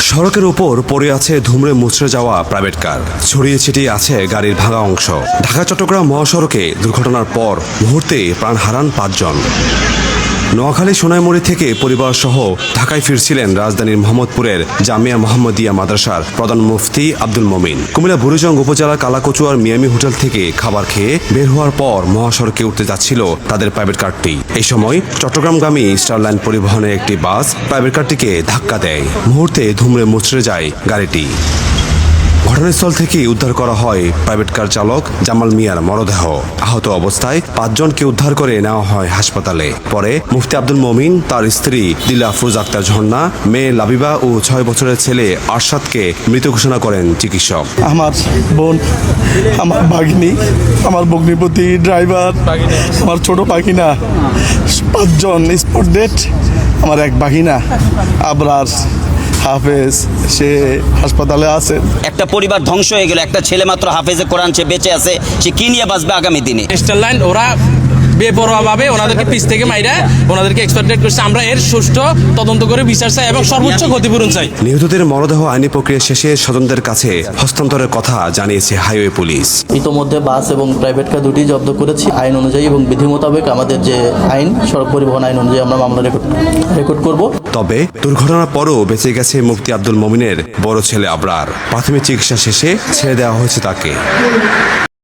সড়কের উপর পড়ে আছে ধুমড়ে মুচড়ে যাওয়া প্রাইভেট কার, ছড়িয়ে ছিটিয়ে আছে গাড়ির ভাঙা অংশ। ঢাকা চট্টগ্রাম মহাসড়কে দুর্ঘটনার পর মুহূর্তে প্রাণ হারান 5 জন। নোয়াখালী সোনাইমুড়ি থেকে পরিবার সহ ঢাকায় ফিরছিলেন রাজধানীর মোহাম্মদপুরের জামিয়া মোহাম্মদিয়া মাদ্রাসার প্রধান মুফতি আব্দুল মমিন। কুমিল্লা বুড়িজং উপজেলার কালাকচুয়ার মিয়ামি হোটেল থেকে খাবার খেয়ে বের হওয়ার পর মহাসড়কে উঠতে যাচ্ছিল তাদের প্রাইভেট কারটি। এই সময় চট্টগ্রামগামী স্টারলাইন পরিবহনের একটি বাস প্রাইভেট কারটিকে ধাক্কা দেয়। মুহূর্তে ধুমড়ে মুচড়ে যায় গাড়িটি। ঘটনাস্থল থেকে উদ্ধার করা হয় প্রাইভেট কার চালক জামাল মিয়ার মরদেহ। আহত অবস্থায় 5 জনকে উদ্ধার করে নেওয়া হয় হাসপাতালে। পরে মুফতি আব্দুল মমিন, তার স্ত্রী দিলা আফরোজ আক্তার ঝর্ণা, মেয়ে লাবিবা ও 6 বছরের ছেলে আরশাদকে মৃত ঘোষণা করেন চিকিৎসক। আমার বোন, আমার ভাগিনী, আমার ভগ্নিপতি, ড্রাইভার, আমার ছোট পাখিনা, 5 জন স্পট ডেট। আমার এক বাঘিনা আবরার হাফেজ, সে হাসপাতালে আছে। একটা পরিবার ধ্বংস হয়ে গেল। একটা ছেলে মাত্র হাফেজে কোরআন, সে বেঁচে আছে, সে কি নিয়ে বাঁচবে আগামী দিনে? স্টারলাইন ওরা বেপরোয়াভাবে ওনাদেরকে পিছ থেকে মাইরা ওনাদেরকে এক্সপার্টেড করছে। আমরা এর সুষ্ঠু তদন্ত করে বিচার চাই এবং সর্বোচ্চ ক্ষতিপূরণ চাই। নিহতদের মরদেহ আইনি প্রক্রিয়া শেষে স্বজনদের কাছে হস্তান্তরের কথা জানিয়েছে হাইওয়ে পুলিশ। ইতোমধ্যে বাস এবং প্রাইভেট কার দুটি জব্দ করেছি। আইন অনুযায়ী এবং বিধি মোতাবেক আমাদের যে আইন, সড়ক পরিবহন আইন অনুযায়ী আমরা মামলা রেকর্ড করব। তবে দুর্ঘটনার পরও বেঁচে গেছে মুফতি আব্দুল মমিনের বড় ছেলে আবরার। প্রাথমিক চিকিৎসা শেষে ছেড়ে দেওয়া হয়েছে তাকে।